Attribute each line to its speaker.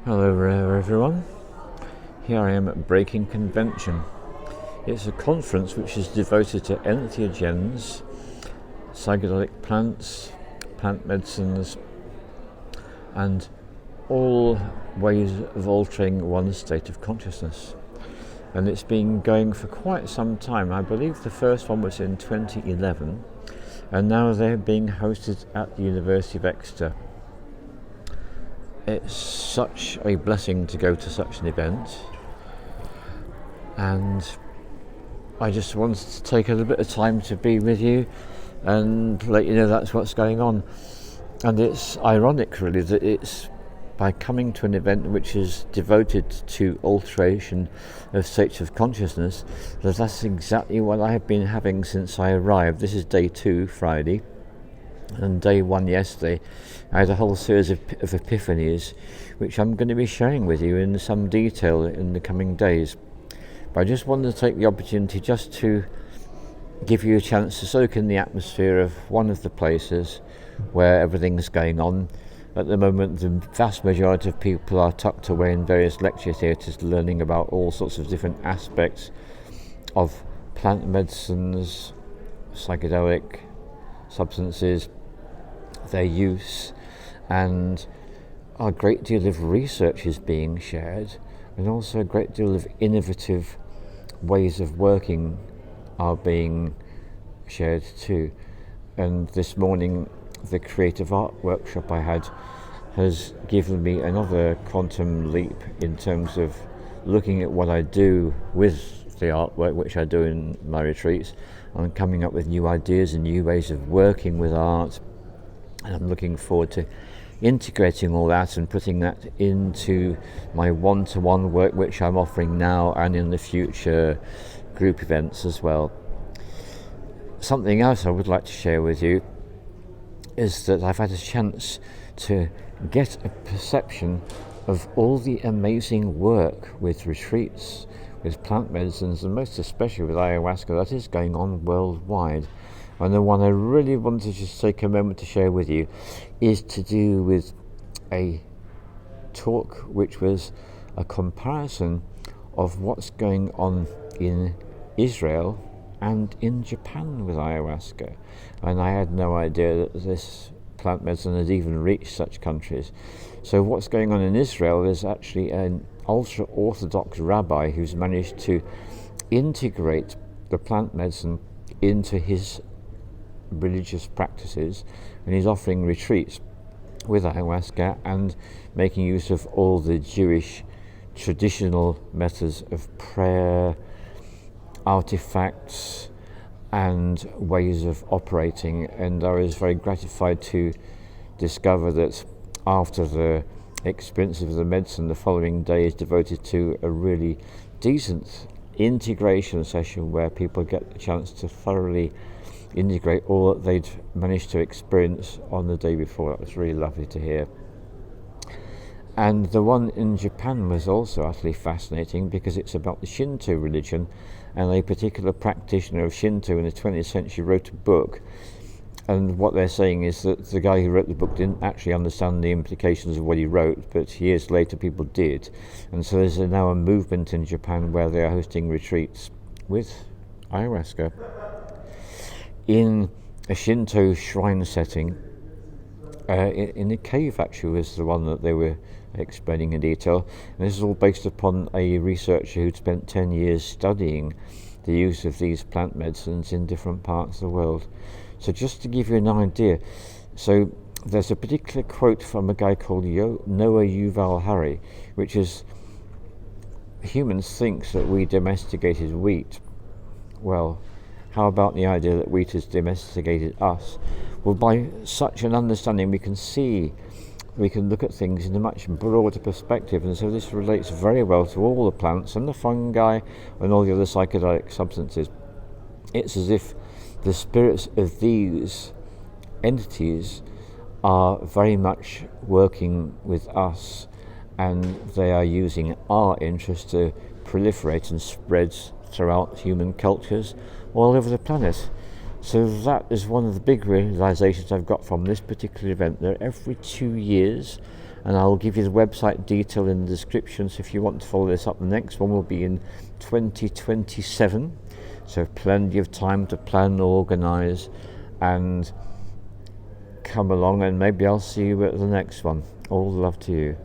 Speaker 1: Hello there everyone, here I am at Breaking Convention. It's a conference which is devoted to entheogens, psychedelic plants, plant medicines and all ways of altering one's state of consciousness. And it's been going for quite some time. I believe the first one was in 2011 and now they're being hosted at the University of Exeter. It's such a blessing to go to such an event, and I just wanted to take a little bit of time to be with you and let you know that's what's going on. And it's ironic really that it's by coming to an event which is devoted to alteration of states of consciousness that's exactly what I have been having since I arrived. This is day 2, Friday. And day 1 yesterday, I had a whole series of epiphanies, which I'm going to be sharing with you in some detail in the coming days. But I just wanted to take the opportunity just to give you a chance to soak in the atmosphere of one of the places where everything's going on. At the moment, the vast majority of people are tucked away in various lecture theatres learning about all sorts of different aspects of plant medicines, psychedelic substances, their use, and a great deal of research is being shared, and also a great deal of innovative ways of working are being shared too. And this morning the creative art workshop I had has given me another quantum leap in terms of looking at what I do with the artwork, which I do in my retreats, and coming up with new ideas and new ways of working with art. And I'm looking forward to integrating all that and putting that into my one-to-one work, which I'm offering now and in the future group events as well. Something else I would like to share with you is that I've had a chance to get a perception of all the amazing work with retreats, with plant medicines, and most especially with ayahuasca that is going on worldwide. And the one I really wanted to just take a moment to share with you is to do with a talk which was a comparison of what's going on in Israel and in Japan with ayahuasca. And I had no idea that this plant medicine had even reached such countries. So what's going on in Israel is actually an ultra-orthodox rabbi who's managed to integrate the plant medicine into his religious practices, and he's offering retreats with ayahuasca and making use of all the Jewish traditional methods of prayer, artifacts and ways of operating. And I was very gratified to discover that after the experience of the medicine, the following day is devoted to a really decent integration session where people get the chance to thoroughly integrate all that they'd managed to experience on the day before. That was really lovely to hear. And the one in Japan was also utterly fascinating because it's about the Shinto religion, and a particular practitioner of Shinto in the 20th century wrote a book. And what they're saying is that the guy who wrote the book didn't actually understand the implications of what he wrote, but years later people did. And so there's now a movement in Japan where they are hosting retreats with ayahuasca in a Shinto shrine setting. In a cave actually was the one that they were explaining in detail. And this is all based upon a researcher who'd spent 10 years studying the use of these plant medicines in different parts of the world. So just to give you an idea, so there's a particular quote from a guy called Noah Yuval Harari, which is, humans think that we domesticated wheat. Well, how about the idea that wheat has domesticated us? Well, by such an understanding we can look at things in a much broader perspective, and so this relates very well to all the plants and the fungi and all the other psychedelic substances. It's as if the spirits of these entities are very much working with us, and they are using our interest to proliferate and spread throughout human cultures all over the planet. So that is one of the big realizations I've got from this particular event, that every 2 years and I'll give you the website detail in the description, so if you want to follow this up, the next one will be in 2027, so plenty of time to plan, organise and come along, and maybe I'll see you at the next one. All love to you.